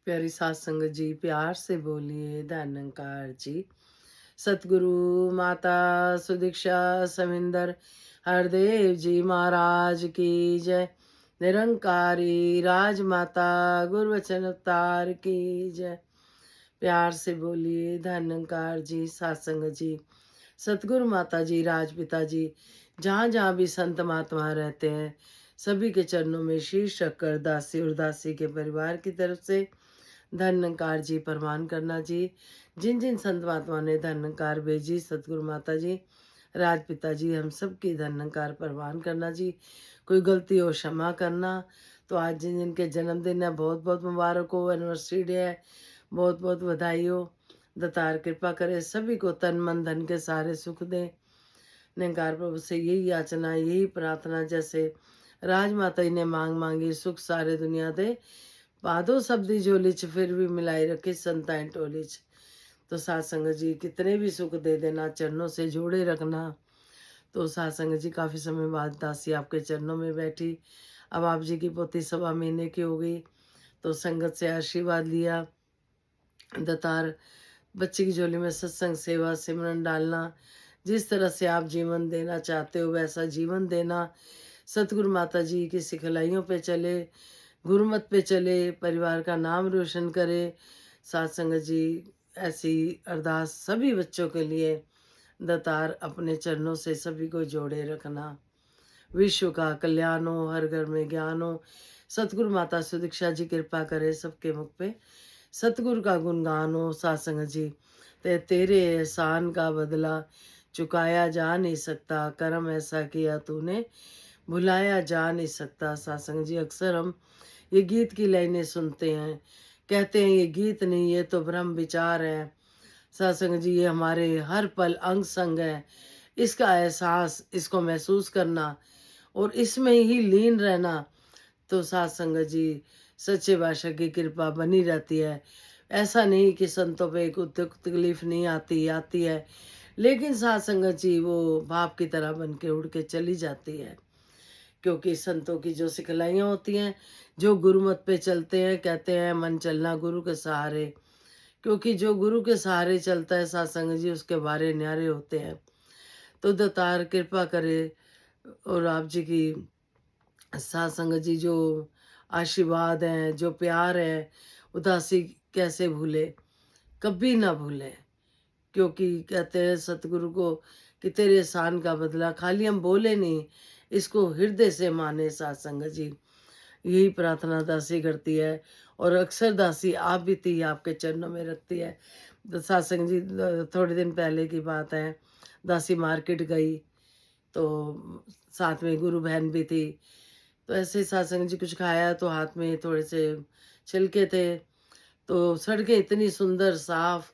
प्यारी सास संगत जी, प्यार से बोलिए धन निरंकार जी। सतगुरु माता सुदीक्षा समिंदर हरदेव जी महाराज की जय। निरंकारी राजमाता गुरुवचन अवतार की जय। प्यार से बोलिए धन निरंकार जी, सात संगत जी, सतगुरु माता जी, राजपिता जी, जहाँ जहाँ भी संत महात्मा रहते हैं, सभी के चरणों में शीश रखकर दासी और दासी के परिवार की तरफ से धन्यकार जी प्रमाण करना जी। जिन जिन संत महात्मा ने धन्यकार भेजी, सतगुरु माता जी, राजपिता जी, हम सब की धन्यकार प्रवान करना जी। कोई गलती हो क्षमा करना। तो आज जिन जिनके जन्मदिन है, बहुत बहुत मुबारक हो, एनिवर्सरी डे है, बहुत बहुत बधाई हो। दतार कृपा करे सभी को तन मन धन के सारे सुख दे। निरंकार प्रभु से यही याचना, यही प्रार्थना, जैसे राजमाता जी ने मांग मांगी, सुख सारे दुनिया दे, पादो सब्दी झोली च फिर भी मिलाई रखी संताएं टोली च। तो सात संगत जी कितने भी सुख दे देना, चरणों से जोड़े रखना। तो सात संगत जी काफी समय बाद दासी आपके चरणों में बैठी। अब आप जी की पोती 1.25 महीने की हो गई, तो संगत से आशीर्वाद लिया। दतार बच्चे की झोली में सत्संग सेवा सिमरन डालना। जिस तरह से आप जीवन देना चाहते हो वैसा जीवन देना। सतगुरु माता जी की सिखलाइयों पे चले, गुरुमत पे चले, परिवार का नाम रोशन करे। सात संगत जी ऐसी अरदास सभी बच्चों के लिए दतार अपने चरणों से सभी को जोड़े रखना। विश्व का कल्याण हो, हर घर में ज्ञान हो। सतगुरु माता सुदीक्षा जी कृपा करे सबके मुख पे सतगुरु का गुणगान हो। सात संगत जी, तेरे एहसान का बदला चुकाया जा नहीं सकता, कर्म ऐसा किया तूने भुलाया जा नहीं सकता। सात संगत जी, अक्सर हम ये गीत की लाइनें सुनते हैं, कहते हैं ये गीत नहीं, ये तो ब्रह्म विचार है। सत्संग जी, ये हमारे हर पल अंग संग है। इसका एहसास, इसको महसूस करना और इसमें ही लीन रहना। तो सात संगत जी, सच्चे बादशाह की कृपा बनी रहती है। ऐसा नहीं कि संतों पे एक तकलीफ नहीं आती, आती है, लेकिन सात संगत जी वो भाप की तरह बन के उड़ के चली जाती है। क्योंकि संतों की जो सिखलाइयाँ होती हैं, जो गुरुमत पे चलते हैं, कहते हैं मन चलना गुरु के सहारे। क्योंकि जो गुरु के सहारे चलता है सत्संग जी, उसके बारे न्यारे होते हैं। तो दतार कृपा करे और आप जी की सत्संग जी जो आशीर्वाद है, जो प्यार है, उदासी कैसे भूले, कभी ना भूले। क्योंकि कहते हैं सतगुरु को कि तेरे एहसान का बदला, खाली हम बोले नहीं, इसको हृदय से माने। सत्संग जी, यही प्रार्थना दासी करती है और अक्सर दासी आप भी थी, आपके चरणों में रखती है। तो सत्संग जी, थोड़े दिन पहले की बात है, दासी मार्केट गई, तो साथ में गुरु बहन भी थी। तो ऐसे ही सत्संग जी कुछ खाया, तो हाथ में थोड़े से छिलके थे, तो सड़कें इतनी सुंदर साफ।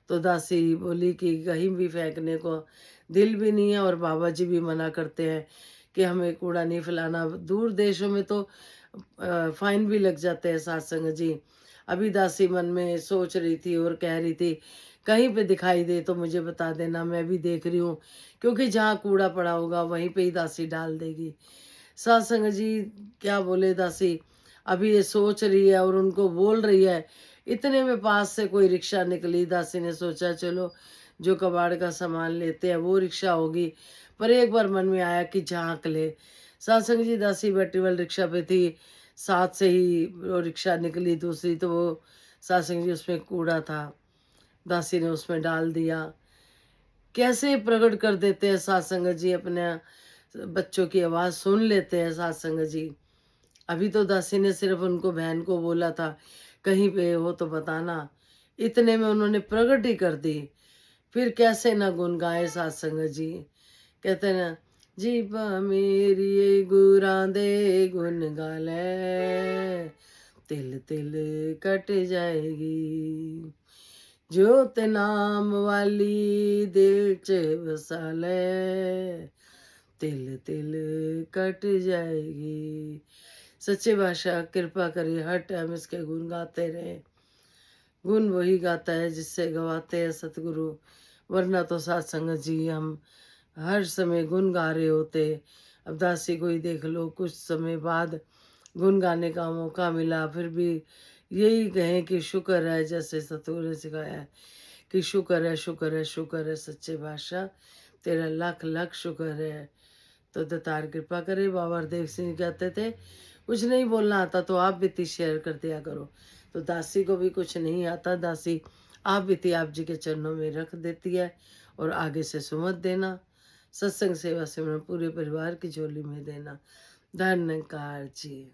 तो दासी बोली कि कहीं भी फेंकने को दिल भी नहीं है, और बाबा जी भी मना करते हैं कि हमें कूड़ा नहीं फैलाना। दूर देशों में तो फाइन भी लग जाते हैं सत्संग जी। अभी दासी मन में सोच रही थी और कह रही थी, कहीं पे दिखाई दे तो मुझे बता देना, मैं भी देख रही हूँ। क्योंकि जहाँ कूड़ा पड़ा होगा वहीं पे ही दासी डाल देगी। सत्संग जी, क्या बोले दासी, अभी ये सोच रही है और उनको बोल रही है। इतने में पास से कोई रिक्शा निकली। दासी ने सोचा चलो जो कबाड़ का सामान लेते हैं वो रिक्शा होगी, पर एक बार मन में आया कि झांक ले। सत्संग जी, दासी बैटरी वाली रिक्शा पे थी, साथ से ही वो रिक्शा निकली दूसरी, तो वो सत्संग जी उसमें कूड़ा था, दासी ने उसमें डाल दिया। कैसे प्रकट कर देते हैं सत्संग जी, अपने बच्चों की आवाज सुन लेते हैं सत्संग जी। अभी तो दासी ने सिर्फ उनको बहन को बोला था कहीं पे हो तो बताना, इतने में उन्होंने प्रकट ही कर दी। फिर कैसे ना गुन गाए सत्संग जी। कहते हैं ना, जीवा मेरी गुरां दे गुन गाले, तिल तिल कट जाएगी, जोत नाम वाली दिल च बसा ले, तिल तिल कट जाएगी। सच्चे बादशाह कृपा करिए, हर टाइम इसके गुण गाते रहे। गुण वही गाता है जिससे गवाते हैं सतगुरु, वरना तो सात संगत जी हम हर समय गुण गा रहे होते। अब दासी को ही देख लो, कुछ समय बाद गुण गाने का मौका मिला, फिर भी यही कहें कि शुक्र है, जैसे सतगुरु ने सिखाया है कि शुक्र है, शुक्र है, शुक्र है सच्चे बादशाह, तेरा लाख लाख शुक्र है। तो दातार कृपा करे। बाबा हरदेव सिंह कहते थे, कुछ नहीं बोलना आता तो आप बीती शेयर कर दिया करो। तो दासी को भी कुछ नहीं आता, दासी आप बीती आप जी के चरणों में रख देती है और आगे से सुमत देना, सत्संग सेवा सिमरन पूरे परिवार की झोली में देना। धन्यकार जी।